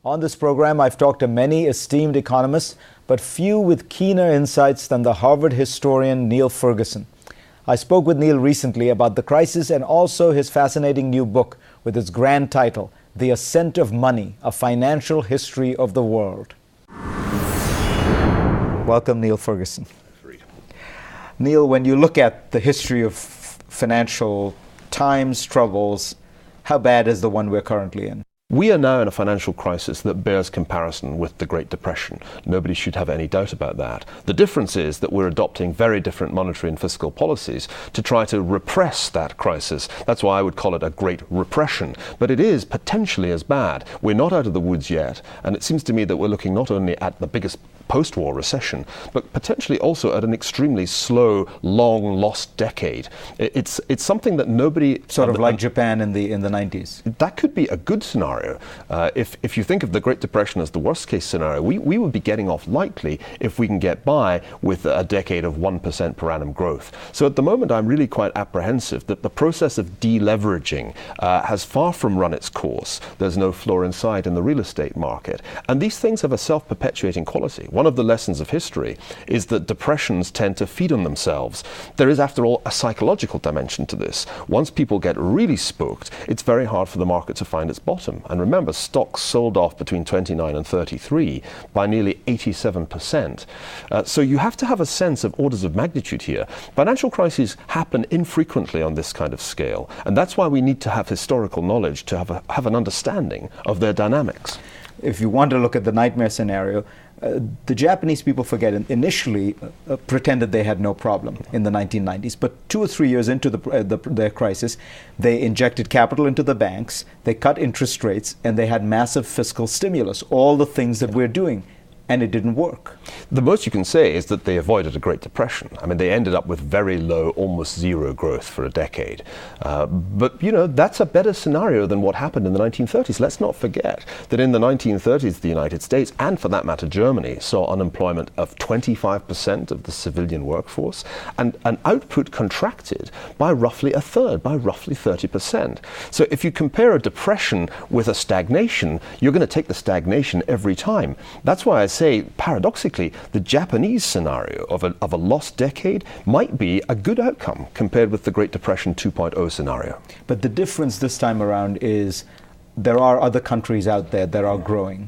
On this program, I've talked to many esteemed economists, but few with keener insights than the Harvard historian Niall Ferguson. I spoke with Niall recently about the crisis and also his fascinating new book with its grand title, The Ascent of Money, A Financial History of the World. Welcome, Niall Ferguson. Niall, when you look at the history of financial times, struggles, how bad is the one we're currently in? We are now in a financial crisis that bears comparison with the Great Depression. Nobody should have any doubt about that. The difference is that we're adopting very different monetary and fiscal policies to try to repress that crisis. That's why I would call it a Great Repression. But it is potentially as bad. We're not out of the woods yet, and it seems to me that we're looking not only at the biggest post-war recession, but potentially also at an extremely slow, long lost decade. It's something that nobody... Sort of like Japan in the 90s. That could be a good scenario. If you think of the Great Depression as the worst case scenario, we would be getting off lightly if we can get by with a decade of 1% per annum growth. So at the moment, I'm really quite apprehensive that the process of deleveraging has far from run its course. There's no floor in sight in the real estate market. And these things have a self-perpetuating quality. One of the lessons of history is that depressions tend to feed on themselves. There is, after all, a psychological dimension to this. Once people get really spooked, it's very hard for the market to find its bottom. And remember, stocks sold off between 29 and 33 by nearly 87%. So you have to have a sense of orders of magnitude here. Financial crises happen infrequently on this kind of scale. And that's why we need to have historical knowledge to have an understanding of their dynamics. If you want to look at the nightmare scenario, the Japanese people initially pretended they had no problem in the 1990s, but 2 or 3 years into their crisis, they injected capital into the banks, they cut interest rates, and they had massive fiscal stimulus, all the things that we're doing. And it didn't work. The most you can say is that they avoided a Great Depression. I mean, they ended up with very low, almost zero growth for a decade. But, you know, that's a better scenario than what happened in the 1930s. Let's not forget that in the 1930s, the United States, and for that matter, Germany, saw unemployment of 25% of the civilian workforce, and output contracted by roughly a third, by roughly 30%. So if you compare a depression with a stagnation, you're going to take the stagnation every time. That's why I say, paradoxically, the Japanese scenario of a lost decade might be a good outcome compared with the Great Depression 2.0 scenario. But the difference this time around is there are other countries out there that are growing.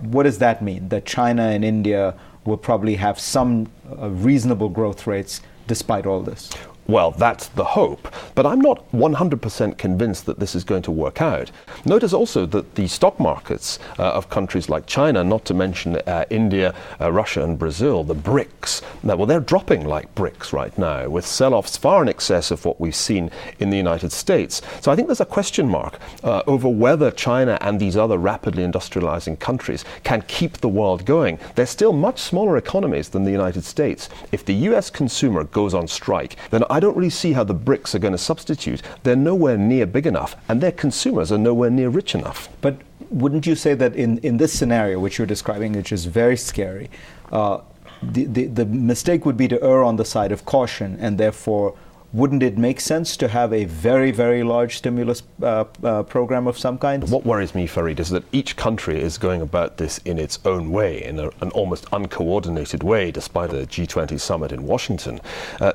What does that mean? That China and India will probably have some reasonable growth rates despite all this? Well, that's the hope, but I'm not 100% convinced that this is going to work out. Notice also that the stock markets of countries like China, not to mention India, Russia and Brazil, the BRICS, well, they're dropping like bricks right now, with sell-offs far in excess of what we've seen in the United States. So I think there's a question mark over whether China and these other rapidly industrializing countries can keep the world going. They're still much smaller economies than the United States. If the US consumer goes on strike, then I don't really see how the BRICS are going to substitute. They're nowhere near big enough, and their consumers are nowhere near rich enough. But wouldn't you say that in this scenario, which you're describing, which is very scary, the mistake would be to err on the side of caution, and therefore wouldn't it make sense to have a very, very large stimulus program of some kind? What worries me, Farid, is that each country is going about this in its own way, in an almost uncoordinated way, despite a G20 summit in Washington.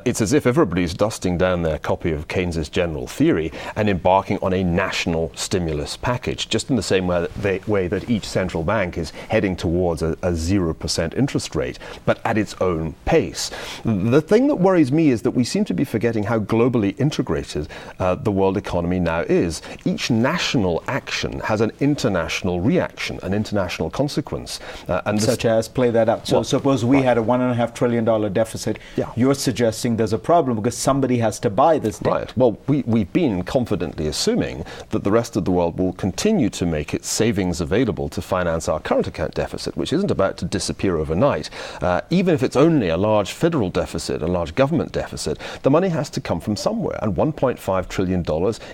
It's as if everybody's dusting down their copy of Keynes's general theory and embarking on a national stimulus package, just in the same way that each central bank is heading towards a 0% interest rate, but at its own pace. The thing that worries me is that we seem to be forgetting how globally integrated the world economy now is. Each national action has an international reaction, an international consequence. Such as, play that out. So well, suppose we had a $1.5 trillion deficit. Yeah. You're suggesting there's a problem because somebody has to buy this debt. Right. Well, we've been confidently assuming that the rest of the world will continue to make its savings available to finance our current account deficit, which isn't about to disappear overnight. Even if it's only a large federal deficit, a large government deficit, the money has has to come from somewhere, and $1.5 trillion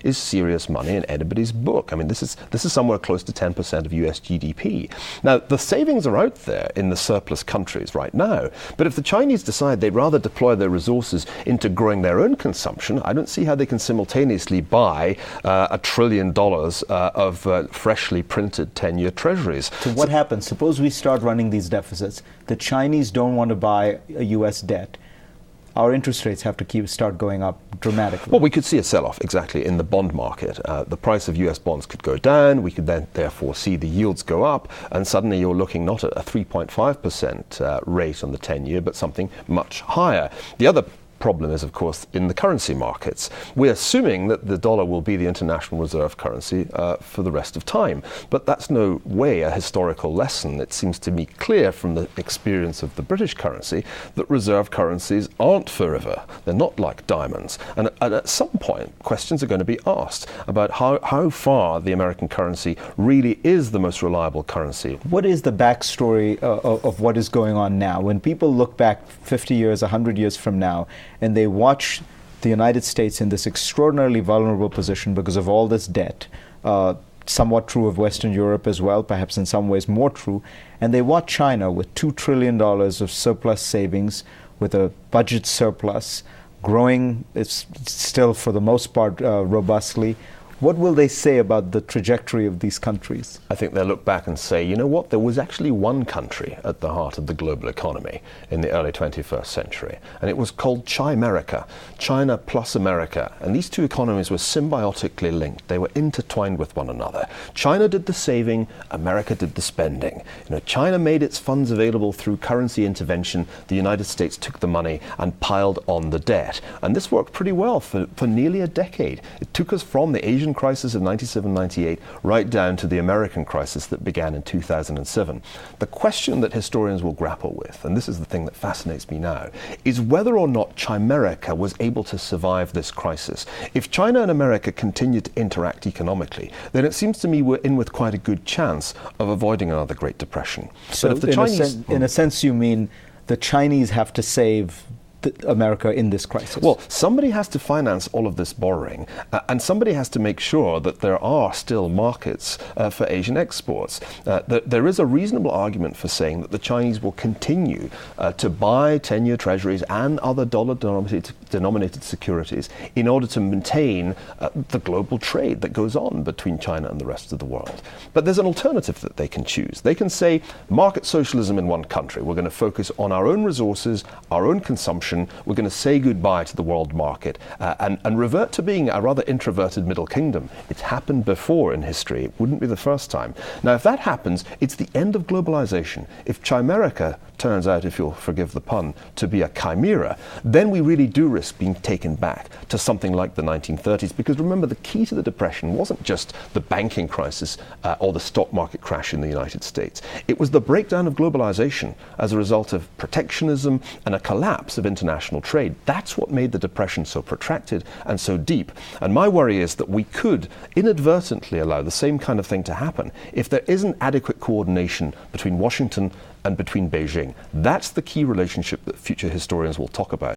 is serious money in anybody's book. I mean, this is somewhere close to 10% of US GDP. Now, the savings are out there in the surplus countries right now, but if the Chinese decide they'd rather deploy their resources into growing their own consumption, I don't see how they can simultaneously buy $1 trillion of freshly printed 10-year treasuries. So what happens? Suppose we start running these deficits. The Chinese don't want to buy a U.S. debt. Our interest rates have to start going up dramatically. Well, we could see a sell-off, exactly, in the bond market. The price of US bonds could go down. We could then, therefore, see the yields go up. And suddenly you're looking not at a 3.5% rate on the 10-year, but something much higher. The other problem is, of course, in the currency markets. We're assuming that the dollar will be the international reserve currency for the rest of time. But that's no way a historical lesson. It seems to me clear from the experience of the British currency that reserve currencies aren't forever. They're not like diamonds. And at some point, questions are going to be asked about how far the American currency really is the most reliable currency. What is the backstory of what is going on now? When people look back 50 years, 100 years from now, and they watch the United States in this extraordinarily vulnerable position because of all this debt, somewhat true of Western Europe as well, perhaps in some ways more true, and they watch China with $2 trillion of surplus savings, with a budget surplus, growing, it's still for the most part robustly. What will they say about the trajectory of these countries? I think they'll look back and say, you know what, there was actually one country at the heart of the global economy in the early 21st century, and it was called Chimerica, China plus America. And these two economies were symbiotically linked. They were intertwined with one another. China did the saving, America did the spending. You know, China made its funds available through currency intervention. The United States took the money and piled on the debt. And this worked pretty well for nearly a decade. It took us from the Asian crisis of 97-98 right down to the American crisis that began in 2007. The question that historians will grapple with, and this is the thing that fascinates me now, is whether or not Chimerica was able to survive this crisis. If China and America continue to interact economically, then it seems to me we're in with quite a good chance of avoiding another Great Depression. So but if the Chinese, in a sense, you mean the Chinese have to save America in this crisis? Well, somebody has to finance all of this borrowing, and somebody has to make sure that there are still markets for Asian exports. There is a reasonable argument for saying that the Chinese will continue to buy 10-year treasuries and other dollar-denominated securities in order to maintain the global trade that goes on between China and the rest of the world. But there's an alternative that they can choose. They can say, market socialism in one country. We're going to focus on our own resources, our own consumption. We're going to say goodbye to the world market and revert to being a rather introverted middle kingdom. It's happened before in history. It wouldn't be the first time. Now, if that happens, it's the end of globalization. If Chimerica turns out, if you'll forgive the pun, to be a chimera, then we really do risk being taken back to something like the 1930s. Because remember, the key to the Depression wasn't just the banking crisis or the stock market crash in the United States. It was the breakdown of globalization as a result of protectionism and a collapse of international trade. That's what made the Depression so protracted and so deep. And my worry is that we could inadvertently allow the same kind of thing to happen if there isn't adequate coordination between Washington and between Beijing. That's the key relationship that future historians will talk about.